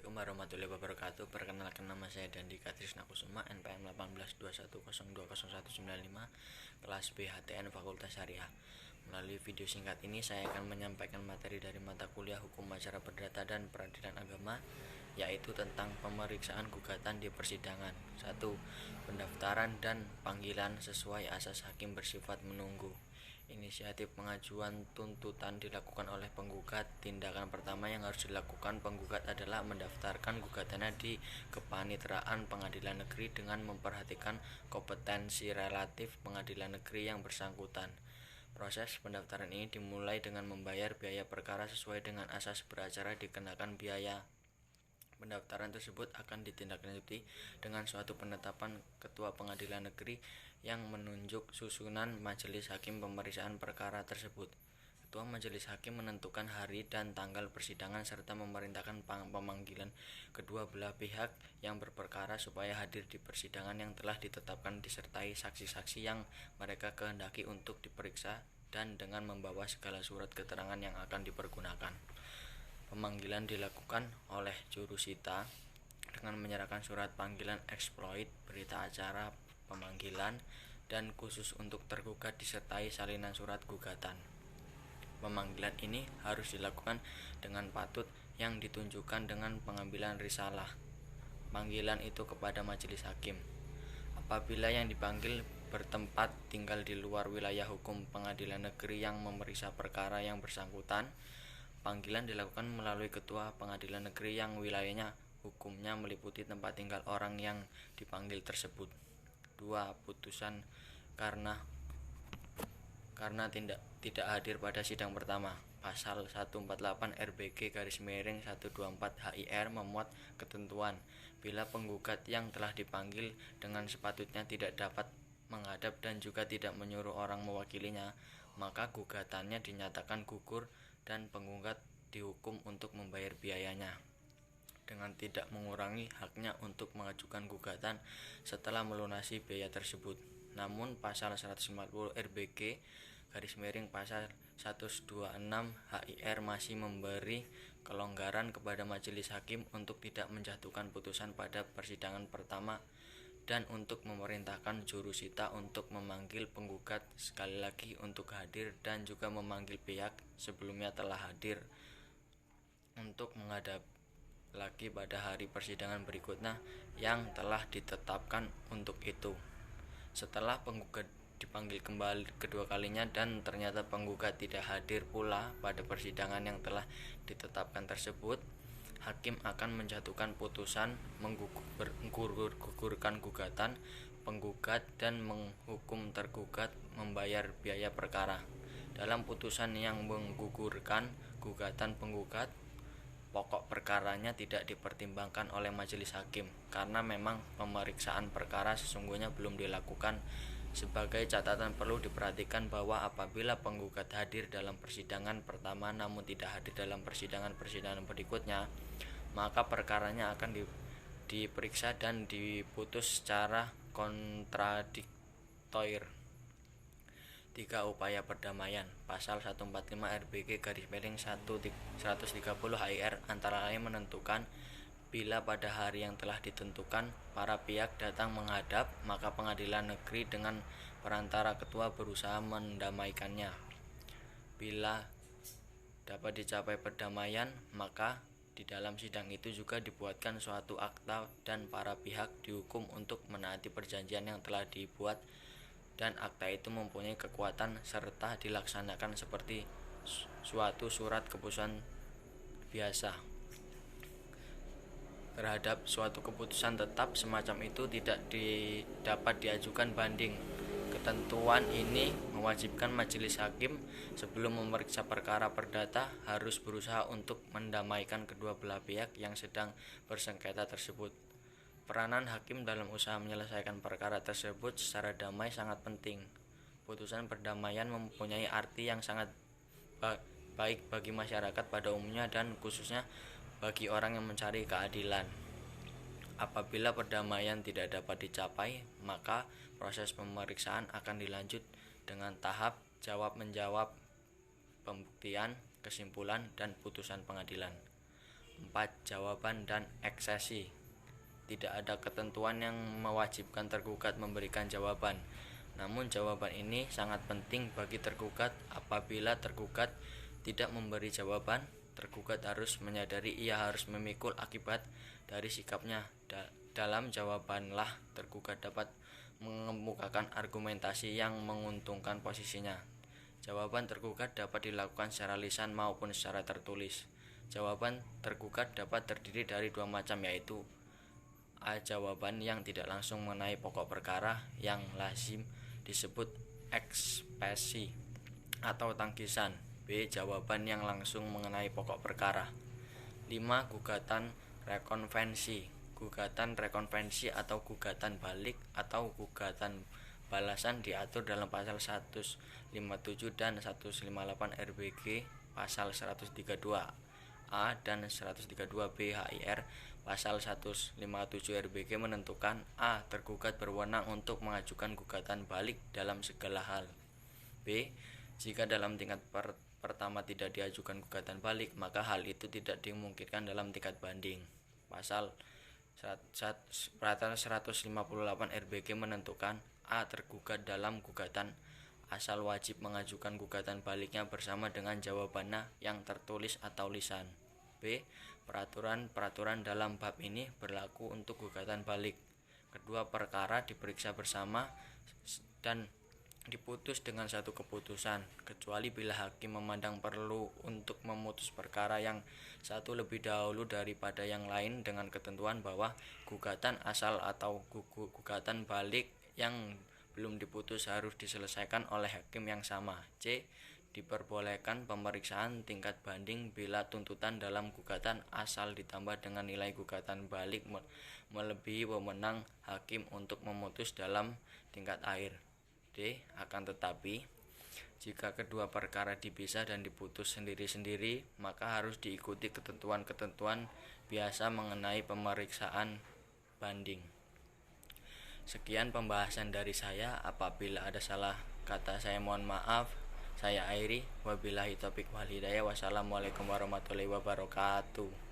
Assalamualaikum warahmatullahi wabarakatuh. Perkenalkan, nama saya Dandi Katrisna Kusuma, NPM 1821020195, kelas B HTN Fakultas Syariah. Melalui video singkat ini saya akan menyampaikan materi dari mata kuliah Hukum Acara Perdata dan Peradilan Agama, yaitu tentang pemeriksaan gugatan di persidangan. 1. Pendaftaran dan panggilan sesuai asas hakim bersifat menunggu. Inisiatif pengajuan tuntutan dilakukan oleh penggugat. Tindakan pertama yang harus dilakukan penggugat adalah mendaftarkan gugatannya di Kepaniteraan Pengadilan Negeri dengan memperhatikan kompetensi relatif pengadilan negeri yang bersangkutan. Proses pendaftaran ini dimulai dengan membayar biaya perkara sesuai dengan asas beracara dikenakan biaya. Pendaftaran tersebut akan ditindaklanjuti dengan suatu penetapan ketua pengadilan negeri yang menunjuk susunan majelis hakim pemeriksaan perkara tersebut. Ketua majelis hakim menentukan hari dan tanggal persidangan serta memerintahkan pemanggilan kedua belah pihak yang berperkara supaya hadir di persidangan yang telah ditetapkan disertai saksi-saksi yang mereka kehendaki untuk diperiksa dan dengan membawa segala surat keterangan yang akan dipergunakan. Pemanggilan dilakukan oleh jurusita dengan menyerahkan surat panggilan eksploit, berita acara pemanggilan, dan khusus untuk tergugat disertai salinan surat gugatan. Pemanggilan ini harus dilakukan dengan patut yang ditunjukkan dengan pengambilan risalah panggilan itu kepada majelis hakim. Apabila yang dipanggil bertempat tinggal di luar wilayah hukum pengadilan negeri yang memeriksa perkara yang bersangkutan, panggilan dilakukan melalui ketua pengadilan negeri yang wilayahnya hukumnya meliputi tempat tinggal orang yang dipanggil tersebut. 2. Putusan karena tidak hadir pada sidang pertama. Pasal 148 RBG-124 HIR memuat ketentuan bila penggugat yang telah dipanggil dengan sepatutnya tidak dapat menghadap dan juga tidak menyuruh orang mewakilinya, maka gugatannya dinyatakan gugur dan penggugat dihukum untuk membayar biayanya dengan tidak mengurangi haknya untuk mengajukan gugatan setelah melunasi biaya tersebut. Namun pasal 150 RBG pasal 126 HIR masih memberi kelonggaran kepada majelis hakim untuk tidak menjatuhkan putusan pada persidangan pertama dan untuk memerintahkan jurusita untuk memanggil penggugat sekali lagi untuk hadir dan juga memanggil pihak sebelumnya telah hadir untuk menghadap lagi pada hari persidangan berikutnya yang telah ditetapkan untuk itu. Setelah penggugat dipanggil kembali kedua kalinya dan ternyata penggugat tidak hadir pula pada persidangan yang telah ditetapkan tersebut, hakim akan menjatuhkan putusan menggugurkan gugatan penggugat dan menghukum tergugat membayar biaya perkara. Dalam putusan yang menggugurkan gugatan penggugat, pokok perkaranya tidak dipertimbangkan oleh majelis hakim karena memang pemeriksaan perkara sesungguhnya belum dilakukan. Sebagai catatan perlu diperhatikan bahwa apabila penggugat hadir dalam persidangan pertama namun tidak hadir dalam persidangan berikutnya, maka perkaranya akan diperiksa dan diputus secara kontradiktor. 3. Upaya perdamaian. Pasal 145 RBG-130 HIR antara lain menentukan bila pada hari yang telah ditentukan para pihak datang menghadap, maka pengadilan negeri dengan perantara ketua berusaha mendamaikannya. Bila dapat dicapai perdamaian, maka di dalam sidang itu juga dibuatkan suatu akta dan para pihak dihukum untuk menaati perjanjian yang telah dibuat, dan akta itu mempunyai kekuatan serta dilaksanakan seperti suatu surat keputusan biasa. Terhadap suatu keputusan tetap semacam itu tidak dapat diajukan banding. Ketentuan ini mewajibkan majelis hakim sebelum memeriksa perkara perdata harus berusaha untuk mendamaikan kedua belah pihak yang sedang bersengketa tersebut. Peranan hakim dalam usaha menyelesaikan perkara tersebut secara damai sangat penting. Putusan perdamaian mempunyai arti yang sangat baik bagi masyarakat pada umumnya dan khususnya bagi orang yang mencari keadilan. Apabila perdamaian tidak dapat dicapai, maka proses pemeriksaan akan dilanjut dengan tahap jawab-menjawab, pembuktian, kesimpulan, dan putusan pengadilan. 4. Jawaban dan eksesi. Tidak ada ketentuan yang mewajibkan tergugat memberikan jawaban. Namun jawaban ini sangat penting bagi tergugat. Apabila tergugat tidak memberi jawaban, tergugat harus menyadari ia harus memikul akibat dari sikapnya. Dalam jawabanlah tergugat dapat mengemukakan argumentasi yang menguntungkan posisinya. Jawaban tergugat dapat dilakukan secara lisan maupun secara tertulis. Jawaban tergugat dapat terdiri dari dua macam, yaitu A. Jawaban yang tidak langsung mengenai pokok perkara yang lazim disebut ekspresi atau tangkisan. B. Jawaban yang langsung mengenai pokok perkara. 5. Gugatan rekonvensi. Gugatan rekonvensi atau gugatan balik atau gugatan balasan diatur dalam pasal 157 dan 158 RBG, pasal 132 A dan 132 B HIR. Pasal 157 RBG menentukan A. Tergugat berwenang untuk mengajukan gugatan balik dalam segala hal. B. Jika dalam tingkat pertama tidak diajukan gugatan balik, maka hal itu tidak dimungkinkan dalam tingkat banding. Pasal 158 RBG menentukan A. Tergugat dalam gugatan asal wajib mengajukan gugatan baliknya bersama dengan jawabannya yang tertulis atau lisan. B. Peraturan dalam bab ini berlaku untuk gugatan balik. Kedua perkara diperiksa bersama dan diputus dengan satu keputusan, kecuali bila hakim memandang perlu untuk memutus perkara yang satu lebih dahulu daripada yang lain dengan ketentuan bahwa gugatan asal atau gugatan balik yang belum diputus harus diselesaikan oleh hakim yang sama. C. Diperbolehkan pemeriksaan tingkat banding bila tuntutan dalam gugatan asal ditambah dengan nilai gugatan balik melebihi wewenang hakim untuk memutus dalam tingkat akhir. D. Akan tetapi, jika kedua perkara dipisah dan diputus sendiri-sendiri, maka harus diikuti ketentuan-ketentuan biasa mengenai pemeriksaan banding. Sekian pembahasan dari saya. Apabila ada salah kata saya mohon maaf. Saya Airi, wabillahi taufiq wal hidayah. Wassalamualaikum warahmatullahi wabarakatuh.